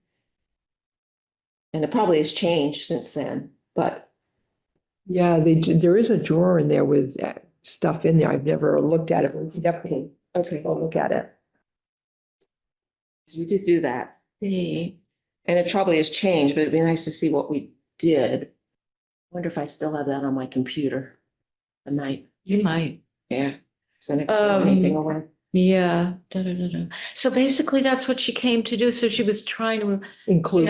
And it probably has changed since then, but Yeah, there is a drawer in there with stuff in there. I've never looked at it. We can definitely okay, go look at it. you did do that. See. And it probably has changed, but it'd be nice to see what we did. Wonder if I still have that on my computer. I might, You might. yeah. Send it to anything away. Yeah. So basically, that's what she came to do. So she was trying to, Include.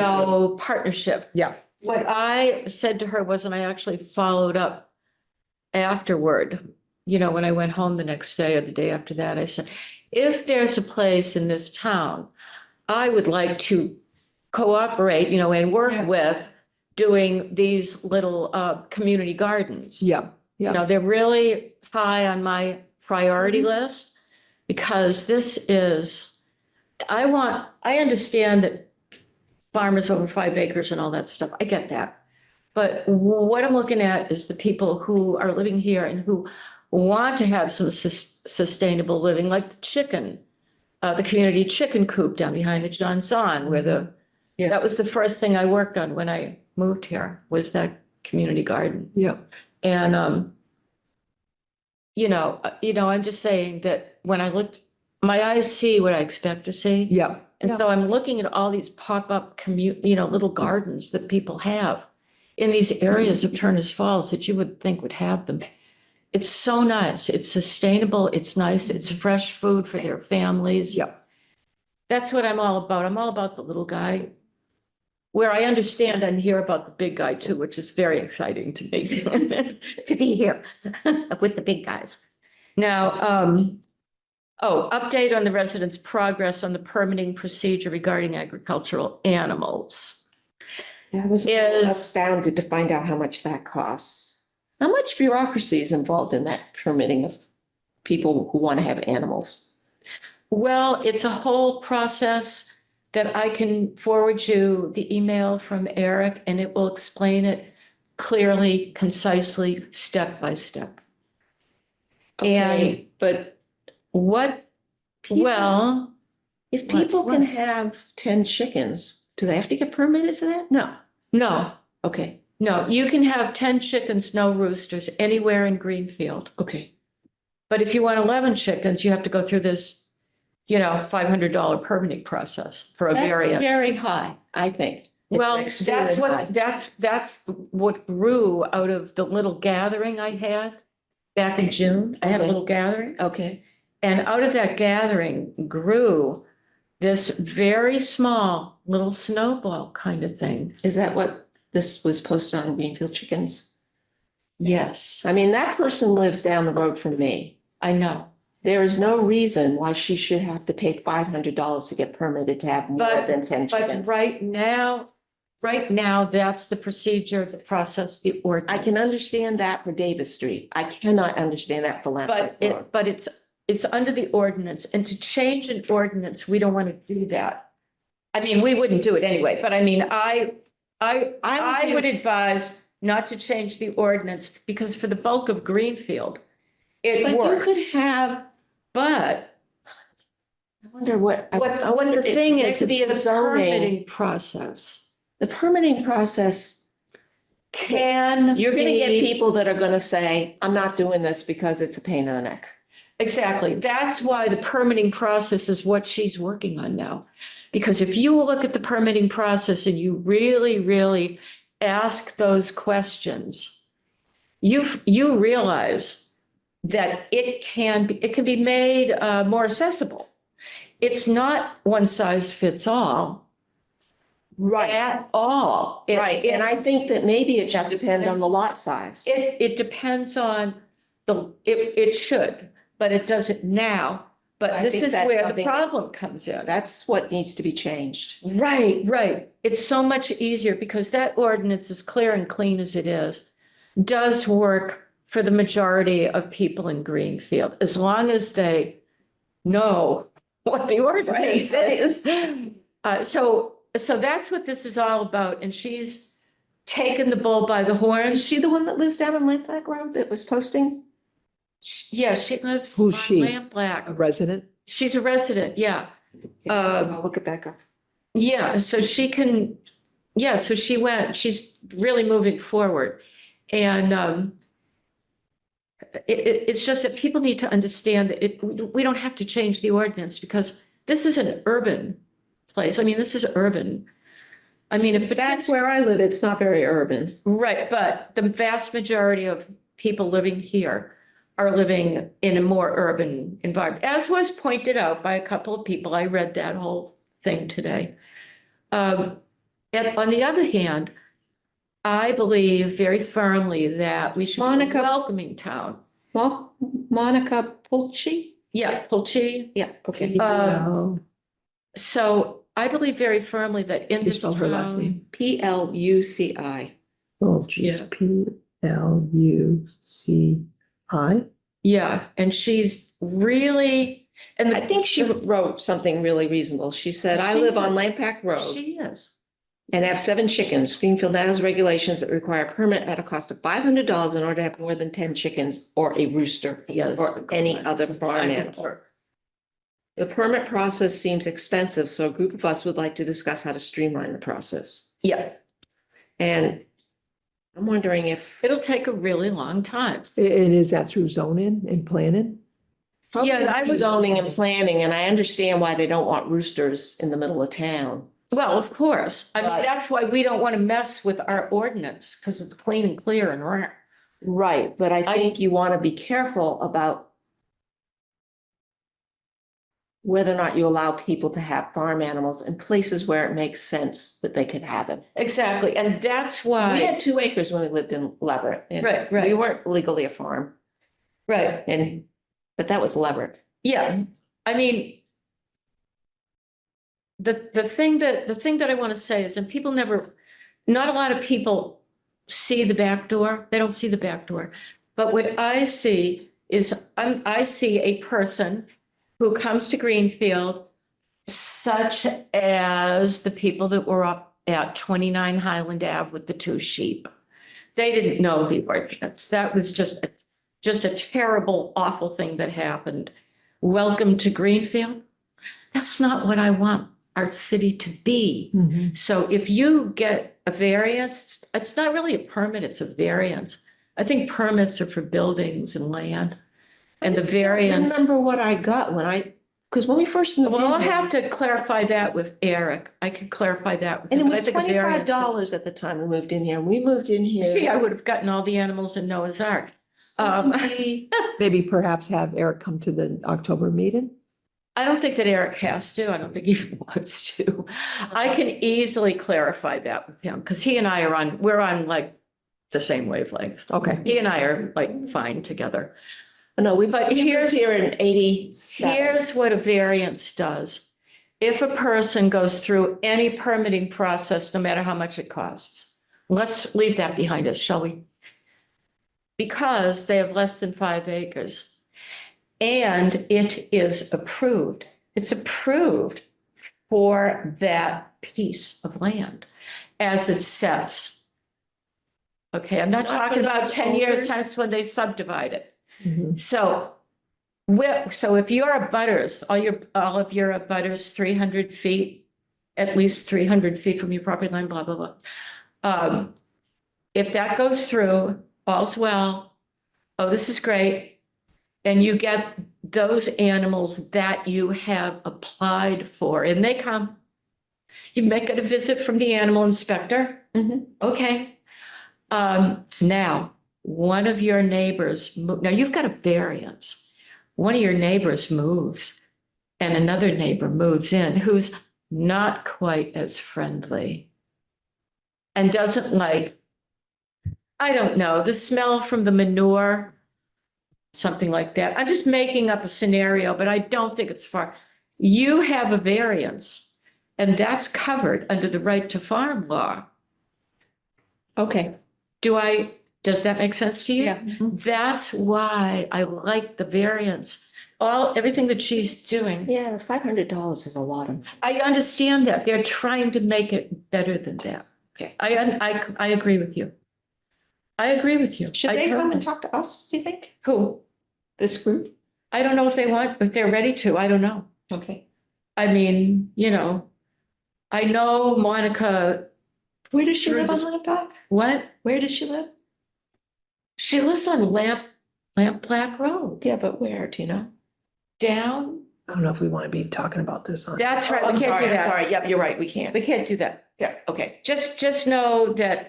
partnership. Yeah, What I said to her was, and I actually followed up afterward, when I went home the next day or the day after that, I said, if there's a place in this town, I would like to cooperate, and work Yeah. with doing these little community gardens. yeah, yeah. They're really high on my priority list because this is, I understand that farmers over 5 acres and all that stuff. I get that. But what I'm looking at is the people who are living here and who want to have some sustainable living, like the community chicken coop down behind the John Zahn, where Yeah. that was the first thing I worked on when I moved here, was that community garden. Yeah. And, I'm just saying that when I looked, my eyes see what I expect to see. Yeah. And so I'm looking at all these pop-up little gardens that people have in these areas of Turner's Falls that you would think would have them. It's so nice. It's sustainable. It's nice. It's fresh food for their families. Yeah. That's what I'm all about. I'm all about the little guy. Where I understand and hear about the big guy too, which is very exciting to me, to be here with the big guys. Now, update on the residents' progress on the permitting procedure regarding agricultural animals. I was Is- astounded to find out how much that costs. How much bureaucracy is involved in that permitting of people who want to have animals? Well, it's a whole process that I can forward you the email from Eric, and it will explain it clearly, concisely, step by step. Okay, but What, people- well, if what- people can what? have 10 chickens, do they have to get permitted for that? No. no, Okay, No, you can have 10 chickens, no roosters, anywhere in Greenfield. Okay. But if you want 11 chickens, you have to go through this, $500 permitting process for a That's variance. very high, I think. It's Well, extremely high. that's what grew out of the little gathering I had back in June. I had a Okay. little gathering. Okay, And out of that gathering grew this very small little snowball kind of thing. is that what this was posted on Greenfield Chickens? Yes, I mean, that person lives down the road from me. I know. There is no reason why she should have to pay $500 to get permitted to have more But- than 10 But chickens. right now, that's the procedure, the process, the I ordinance. can understand that for Davis Street. I cannot understand that for Lamplight Road. But it's under the ordinance, and to change an ordinance, we don't want to do that. I mean, we wouldn't do it anyway, but I mean, I would advise not to change the ordinance, because for the bulk of Greenfield, it But you could works. have, But I wonder what. I what wonder the if thing there is, could be it's a the zoning. permitting process The permitting process, can you're gonna get be- people that are gonna say, I'm not doing this because it's a pain in the neck. Exactly. That's why the permitting process is what she's working on now. Because if you look at the permitting process and you really, really ask those questions, you realize that it can be made more accessible. It's not one size fits all at all. Right, and I think that maybe it should That's- depend on the lot size. It depends on it should, but it doesn't now. But I this think is that's where the something- problem comes in. That's what needs to be changed. Right. It's so much easier because that ordinance, as clear and clean as it is, does work for the majority of people in Greenfield, as long as they know what the ordinance is. So that's what this is all about, and she's taken the bull by the Is horns. she the one that lives down on Lamplight Road that was posting? Yeah, she lives Who's on she? Lamp Black. A resident? She's a resident, yeah. I'll look it back up. Yeah, so she can, so she's really moving forward. And it's just that people need to understand that we don't have to change the ordinance, because this is an urban place. I mean, this is urban. I mean, if That's where I live. It's not very urban. right, but the vast majority of people living here are living in a more urban environment, as was pointed out by a couple of people. I read that whole thing today. And on the other hand, I believe very firmly that we should be a Monica- welcoming town. Well, Monica Pulci? Yeah, Pulci. Yeah, okay. No. So I believe very firmly that in You this spell her last town- name? Pluci. Oh, geez, Yeah. Pluci? Yeah, and she's really, and I think she wrote something really reasonable. She said, I She live on is. Lampak Road she is. and have 7 chickens. Greenfield now has regulations that require a permit at a cost of $500 in order to have more than 10 chickens or a rooster Yes. or any other farm animal. The permit process seems expensive, so a group of us would like to discuss how to streamline the process. Yeah, And I'm wondering if. it'll take a really long time. And is that through zoning and planning? Yeah, I was Zoning and planning, and I understand why they don't want roosters in the middle of town. Well, of course. I mean, Right. that's why we don't want to mess with our ordinance, because it's clean and clear and rare. Right, but I think you want to be careful about whether or not you allow people to have farm animals in places where it makes sense that they could have it. Exactly, and that's We why, had 2 acres when we lived in Leverett. and Right, We right. weren't legally a farm, right, but that was Leverett. yeah, I mean. The thing that I want to say is, and people not a lot of people see the back door, they don't see the back door. But what I see is, I see a person who comes to Greenfield, such as the people that were up at 29 Highland Ave with the 2 sheep. They didn't know the ordinance. That was just a terrible, awful thing that happened. Welcome to Greenfield. That's not what I want our city to be. Mhm. So if you get a variance, it's not really a permit, it's a variance. I think permits are for buildings and land. And the I variance, remember what I got because when we first moved well, I'll in here, have to clarify that with Eric. I can clarify that with and him. it but I was think a variance is- $25 at the time we moved in here. And we moved in here. See, I would have gotten all the animals in Noah's Ark. Somebody- Maybe perhaps have Eric come to the October meeting? I don't think that Eric has to. I don't think he wants to. I can easily clarify that with him because he and I we're on like the same wavelength. Okay, He and I are like fine together. No, But we moved here's- here in 87. Here's what a variance does. If a person goes through any permitting process, no matter how much it costs, let's leave that behind us, shall we? Because they have less than 5 acres and it is approved. It's approved for that piece of land as it sets. Okay, I'm not Not for talking about those 10 years owners? hence when they subdivide it. Mhm. So, so if you're a butters, all of your butters 300 feet, at least 300 feet from your property line, blah, blah, blah. If that goes through, all's well, oh, this is great. And you get those animals that you have applied for and they come. You make it a visit from the animal inspector. Mhm. Okay. Now, one of your neighbors, now you've got a variance. One of your neighbors moves and another neighbor moves in who's not quite as friendly and doesn't like, I don't know, the smell from the manure, something like that. I'm just making up a scenario, but I don't think it's far. You have a variance and that's covered under the right to farm law. Okay. Does that make sense to you? Yeah. That's why I like the variance. Everything that she's doing. Yeah, $500 is a lot of. I understand that. They're trying to make it better than that. Okay, I agree with you. I agree with you. Should I they come and totally- talk to us, do you think? Who? This group? I don't know if they're ready to. I don't know. Okay. I mean, I know Monica, Where does she Through live on this- Lampac? what? Where does she live? She lives on Lamp Black Road, Yeah, but where, do you know? down. I don't know if we want to be talking about this on. That's right. Oh, We I'm can't sorry, do I'm that. sorry. Yep, you're right, we can't. We can't do that. Yeah, okay. Just know that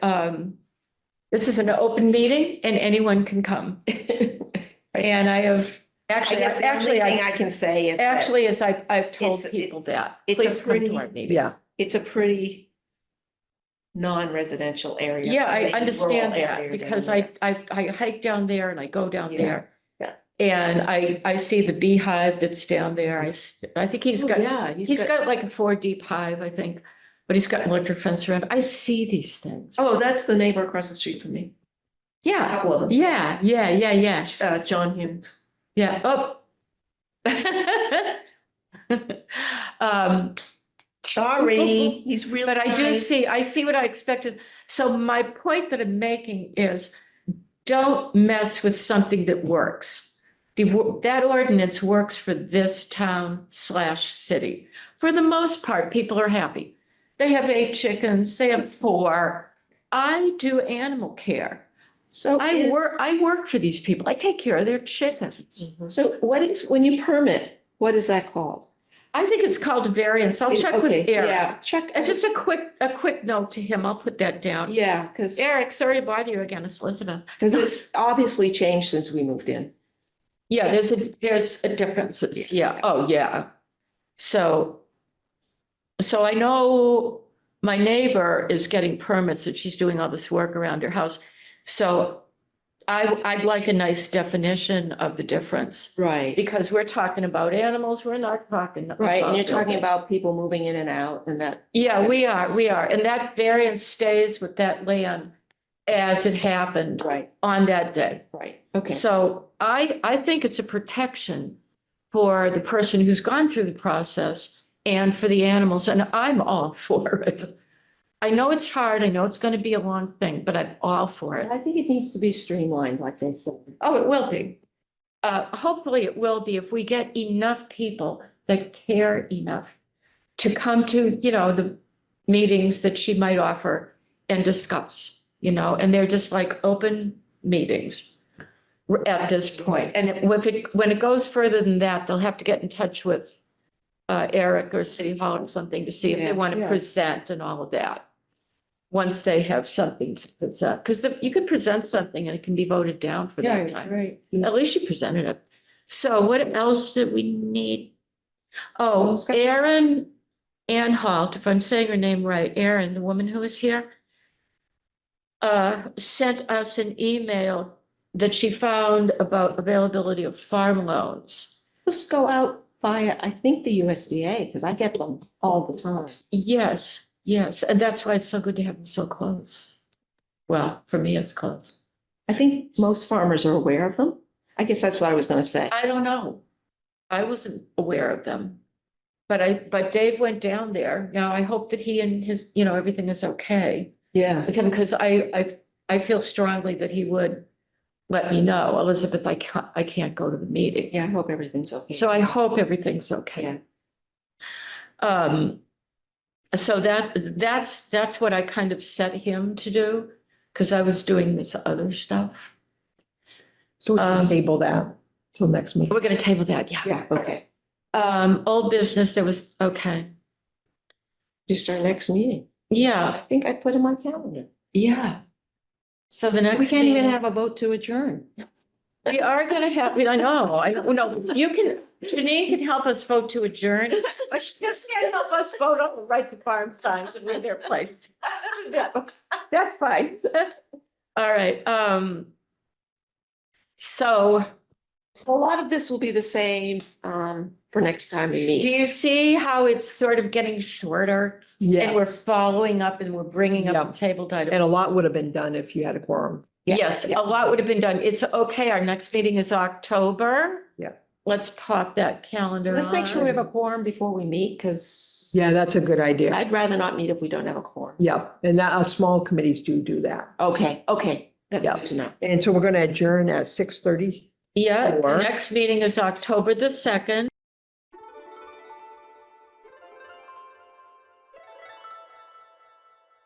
this is an open meeting and anyone can come. And I have I actually, guess the only thing I can say is that actually, as I've told It's- people it's- that, it's a please come to pretty- our meeting. Yeah, it's a pretty non-residential area. Yeah, I Maybe understand rural that area because down I there. hike down there and I go down Yeah, there. yeah. And I see the beehive that's down there. I think he's Oh, got, yeah, he's got like a 4 deep hive, I think, but he's got an electric fence around. I see these things. Oh, that's the neighbor across the street from me. A Yeah, couple of them. yeah. John Humes. Yeah, oh. Sorry, he's really But I do nice. I see what I expected. So my point that I'm making is don't mess with something that works. That ordinance works for this town/city. For the most part, people are happy. They have 8 chickens, they have 4. I do animal care. So I work for these people. I take care of their chickens. So when you permit, what is that called? I think it's called a variance. I'll check with Okay, Eric. yeah, check. It's just a quick note to him. I'll put that down. Yeah, because Eric, sorry to bother you again. It's Elizabeth. it's obviously changed since we moved in. Yeah, there's a differences. Yeah. Oh, yeah. So I know my neighbor is getting permits and she's doing all this work around her house. So I'd like a nice definition of the difference Right. because we're talking about animals. We're not talking. Right, and you're talking buildings. about people moving in and out and that. Yeah, we are. And that variance stays with that land as it happened Right, on that day. right, okay. So I think it's a protection for the person who's gone through the process and for the animals, and I'm all for it. I know it's hard, I know it's going to be a long thing, but I'm all for it. I think it needs to be streamlined, like they said. Oh, it will be. Hopefully it will be if we get enough people that care enough to come to, the meetings that she might offer and discuss, and they're just like open meetings at this point. And when it goes further than that, they'll have to get in touch with Eric or City Hall or something to see if they Yeah, want to yeah. present and all of that. Once they have something to present, because you could present something and it can be voted down for that time. right. At least you presented it. So what else did we need? Oh, Erin Anhalt, if I'm saying her name right, Erin, the woman who is here, sent us an email that she found about availability of farm loans. Let's go out via, I think, the USDA, because I get them all the time. Yes, yes, and that's why it's so good to have them so close. Well, for me, it's close. I think most farmers are aware of them. I guess that's what I was gonna say. I don't know. I wasn't aware of them. But Dave went down there. Now, I hope that he and his, everything is okay Yeah. with him, because I feel strongly that he would let me know, Elizabeth, I can't go to the meeting. Yeah, I hope everything's okay. So I hope everything's okay. So that's what I kind of set him to do, because I was doing this other stuff. So we can table that till next meeting. We're gonna table that, yeah. Yeah, okay. Old business, there was, okay. Just our next meeting. Yeah, I think I put in my calendar. yeah. So the next. We can't even meeting- have a vote to adjourn. We are gonna have, I know, Janine can help us vote to adjourn, but she just can't help us vote on the right to farm signs and leave their place. That's fine. All right, so So a lot of this will be the same, for next time we do meet. you see how it's sort of getting shorter? And we're Yes, following up and we're bringing up Yep. the tabled item. and a lot would have been done if you had a quorum. Yes, a lot would have been done. It's okay. Our next meeting is October. Yeah. Let's pop that calendar. Let's make sure we have a on. quorum before we meet, because Yeah, that's a good idea. I'd rather not meet if we don't have a quorum. Yeah, and small committees do that. Okay, that's Yeah. good to know. And so we're going to adjourn at 6:30. Yeah, the Or- next meeting is October the 2nd.